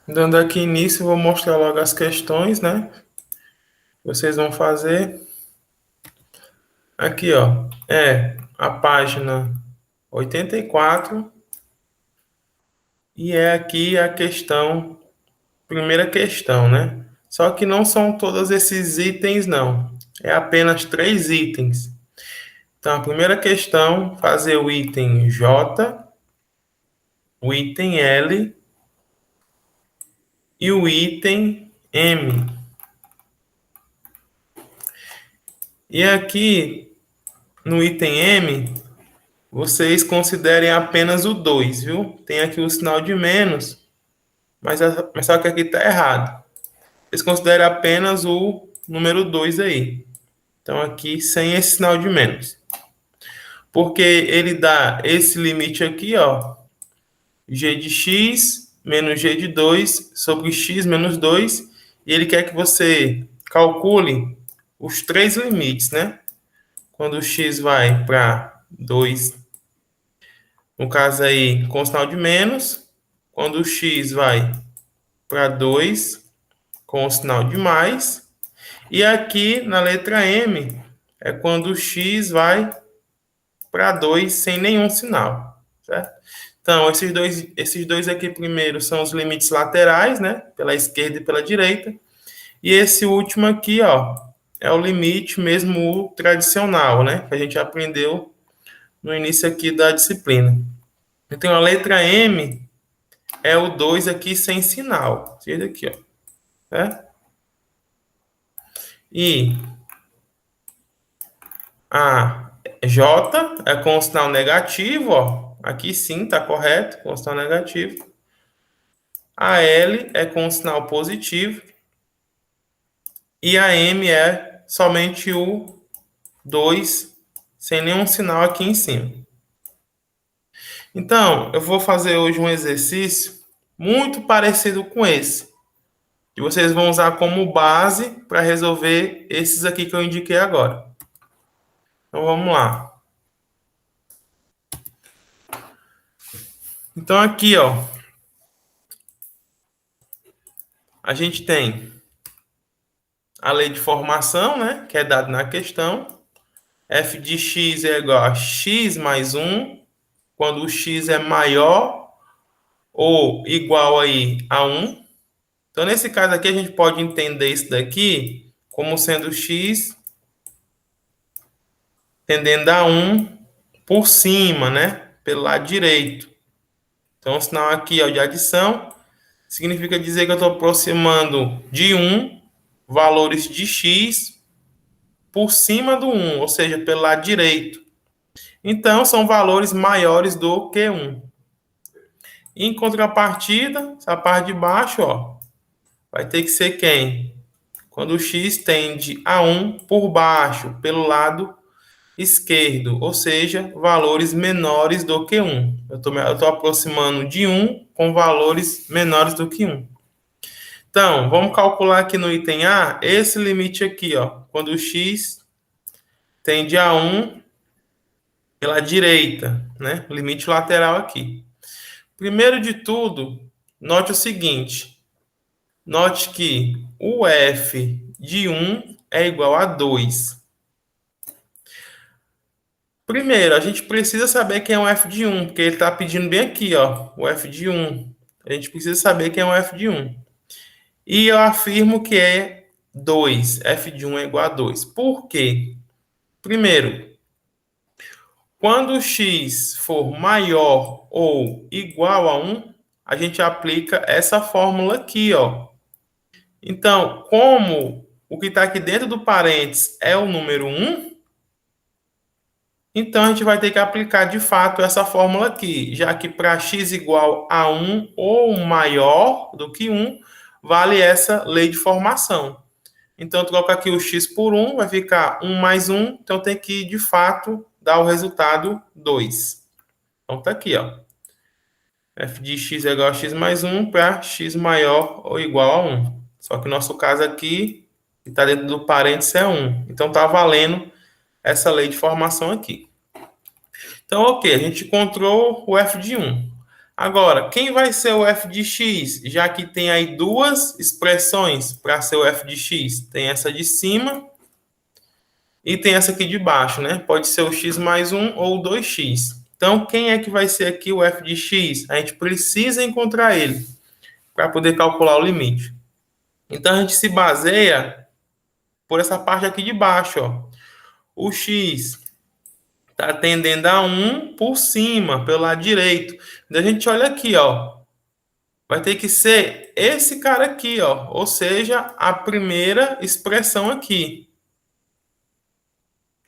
Dando aqui início, vou mostrar logo as questões, né? Vocês vão fazer. Aqui, ó, é a página 84 e é aqui a questão, primeira questão, né? Só que não são todos esses itens, não. É apenas três itens. Então, a primeira questão, fazer o item J, o item L e o item M. E aqui, no item M, vocês considerem apenas o 2, viu? Tem aqui o sinal de menos, mas só que aqui está errado. Vocês consideram apenas o número 2 aí. Então, aqui, sem esse sinal de menos. Porque ele dá esse limite aqui, ó, g de x menos g de 2 sobre x menos 2, e ele quer que você calcule os três limites, né? Quando o x vai para 2, no caso aí, com o sinal de menos, quando o x vai para 2, com o sinal de mais, e aqui na letra M, é quando o x vai para 2 sem nenhum sinal, certo? Então, esses dois aqui primeiro são os limites laterais, né? Pela esquerda e pela direita. E esse último aqui, ó, é o limite mesmo o tradicional, né? Que a gente aprendeu no início aqui da disciplina. Então, a letra M é o 2 aqui sem sinal. Esse aqui, ó. Certo? E a J é com o sinal negativo, ó. Aqui sim, tá correto, com o sinal negativo. A L é com o sinal positivo. E a M é somente o 2, sem nenhum sinal aqui em cima. Então, eu vou fazer hoje um exercício muito parecido com esse. E vocês vão usar como base para resolver esses aqui que eu indiquei agora. Então, vamos lá. Então, aqui, ó, a gente tem a lei de formação, né, que é dada na questão. F de x é igual a x mais 1, quando o x é maior ou igual aí a 1. Então, nesse caso aqui, a gente pode entender isso daqui como sendo x tendendo a 1 por cima, né, pelo lado direito. Então, o sinal aqui é o de adição, significa dizer que eu estou aproximando de 1 valores de x por cima do 1, ou seja, pelo lado direito. Então, são valores maiores do que 1. Em contrapartida, essa parte de baixo, ó, vai ter que ser quem? Quando o x tende a 1 por baixo, pelo lado esquerdo, ou seja, valores menores do que 1. Eu estou aproximando de 1 com valores menores do que 1. Então, vamos calcular aqui no item A esse limite aqui, ó, quando o x tende a 1 pela direita, né? Limite lateral aqui. Primeiro de tudo, note o seguinte. Note que o f de 1 é igual a 2. Primeiro, a gente precisa saber quem é o f de 1, porque ele está pedindo bem aqui, ó, o f de 1. A gente precisa saber quem é o f de 1. E eu afirmo que é 2. F de 1 é igual a 2. Por quê? Primeiro, quando o x for maior ou igual a 1, a gente aplica essa fórmula aqui, ó. Então, como o que está aqui dentro do parênteses é o número 1, então a gente vai ter que aplicar de fato essa fórmula aqui, já que para x igual a 1 ou maior do que 1, vale essa lei de formação. Então, eu troco aqui o x por 1, vai ficar 1 mais 1, então tem que, de fato, dar o resultado 2. Então, tá aqui, ó. F de x é igual a x mais 1 para x maior ou igual a 1. Só que o nosso caso aqui, que está dentro do parênteses, é 1. Então, está valendo essa lei de formação aqui. Então, ok, a gente encontrou o f de 1. Agora, quem vai ser o f de x? Já que tem aí duas expressões para ser o f de x. Tem essa de cima e tem essa aqui de baixo, né? Pode ser o x mais 1 ou 2x. Então, quem é que vai ser aqui o f de x? A gente precisa encontrar ele para poder calcular o limite. Então, a gente se baseia por essa parte aqui de baixo, ó. O x está tendendo a 1 por cima, pelo lado direito. Então, a gente olha aqui, ó. Vai ter que ser esse cara aqui, ó. Ou seja, a primeira expressão aqui.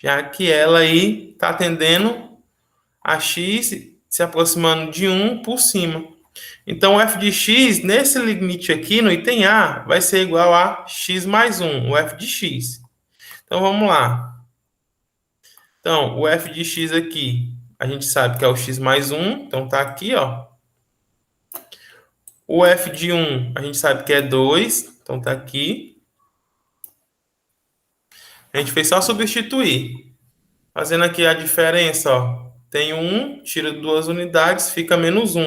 Já que ela aí está tendendo a x se aproximando de 1 por cima. Então, o f de x, nesse limite aqui, no item A, vai ser igual a x mais 1, o f de x. Então, vamos lá. Então, o f de x aqui, a gente sabe que é o x mais 1, então tá aqui, ó. O f de 1, a gente sabe que é 2, então tá aqui. A gente fez só substituir. Fazendo aqui a diferença, ó. Tem 1, tira 2 unidades, fica menos 1.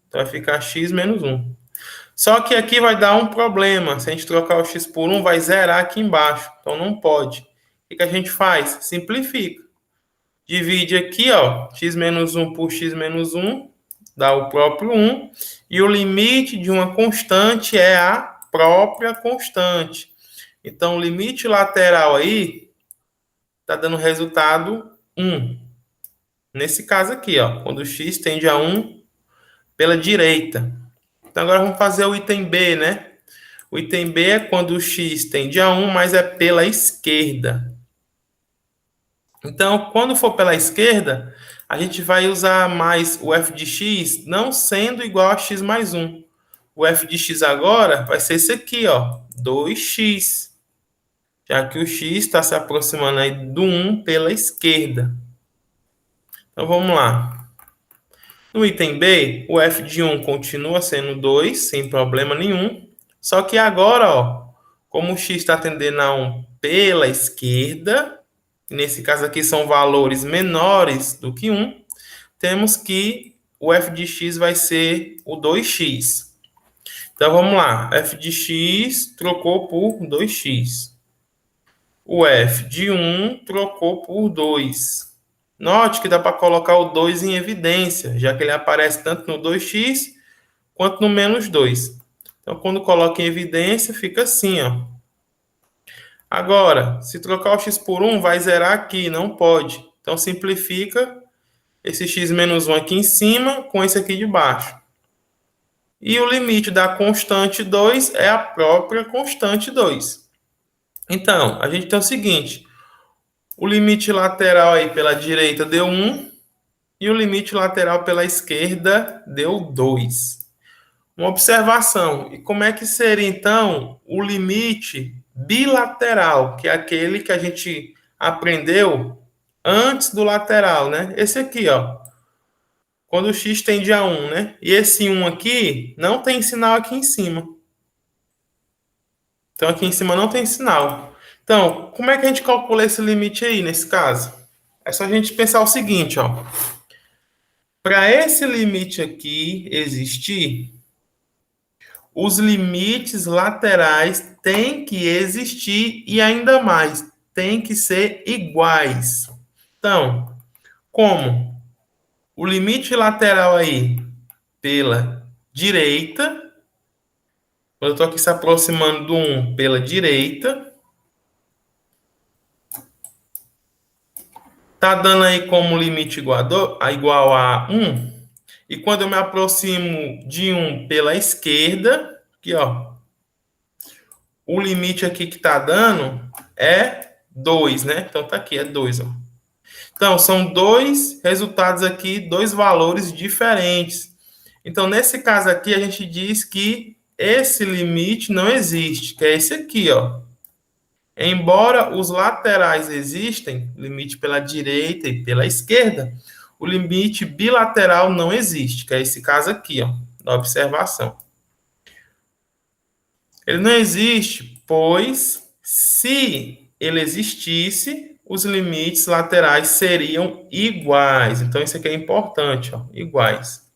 Então, vai ficar x menos 1. Só que aqui vai dar um problema. Se a gente trocar o x por 1, vai zerar aqui embaixo. Então, não pode. O que a gente faz? Simplifica. Divide aqui, ó, x menos 1 por x menos 1, dá o próprio 1. E o limite de uma constante é a própria constante. Então, o limite lateral aí está dando resultado 1. Nesse caso aqui, ó, quando o x tende a 1 pela direita. Então, agora vamos fazer o item B, né? O item B é quando o x tende a 1, mas é pela esquerda. Então, quando for pela esquerda, a gente vai usar mais o f de x não sendo igual a x mais 1. O f de x agora vai ser esse aqui, ó, 2x. Já que o x está se aproximando aí do 1 pela esquerda. Então, vamos lá. No item B, o f de 1 continua sendo 2, sem problema nenhum. Só que agora, ó, como o x está tendendo a 1 pela esquerda, nesse caso aqui são valores menores do que 1, temos que o f de x vai ser o 2x. Então, vamos lá. F de x trocou por 2x. O f de 1 trocou por 2. Note que dá para colocar o 2 em evidência, já que ele aparece tanto no 2x quanto no menos 2. Então, quando coloca em evidência, fica assim, ó. Agora, se trocar o x por 1, vai zerar aqui, não pode. Então, simplifica esse x menos 1 aqui em cima com esse aqui de baixo. E o limite da constante 2 é a própria constante 2. Então, a gente tem o seguinte. O limite lateral aí pela direita deu 1 e o limite lateral pela esquerda deu 2. Uma observação. E como é que seria, então, o limite bilateral, que é aquele que a gente aprendeu antes do lateral, né? Esse aqui, ó. Quando o x tende a 1, né? E esse 1 aqui não tem sinal aqui em cima. Então, aqui em cima não tem sinal. Então, como é que a gente calcula esse limite aí, nesse caso? É só a gente pensar o seguinte, ó. Para esse limite aqui existir, os limites laterais têm que existir e ainda mais, têm que ser iguais. Então, como o limite lateral aí pela direita, quando eu estou aqui se aproximando do 1 pela direita, tá dando aí como limite igual a 1. E quando eu me aproximo de 1 pela esquerda, aqui, ó, o limite aqui que está dando é 2, né? Então, tá aqui, é 2, ó. Então, são dois resultados aqui, dois valores diferentes. Então, nesse caso aqui, a gente diz que esse limite não existe, que é esse aqui, ó. Embora os laterais existem, limite pela direita e pela esquerda, o limite bilateral não existe, que é esse caso aqui, ó, da observação. Ele não existe, pois se ele existisse, os limites laterais seriam iguais. Então, isso aqui é importante, ó, iguais.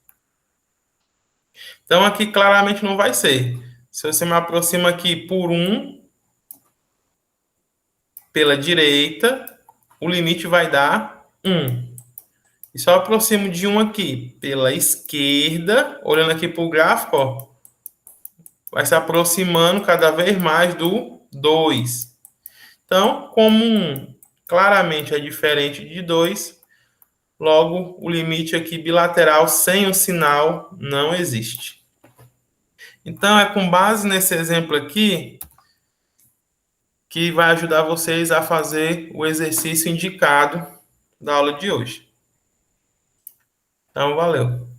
Então, aqui claramente não vai ser. Se você me aproxima aqui por 1, pela direita, o limite vai dar 1. E só aproximo de 1 aqui pela esquerda, olhando aqui para o gráfico, ó, vai se aproximando cada vez mais do 2. Então, como 1 claramente é diferente de 2, logo o limite aqui bilateral sem o sinal não existe. Então, é com base nesse exemplo aqui que vai ajudar vocês a fazer o exercício indicado da aula de hoje. Então, valeu.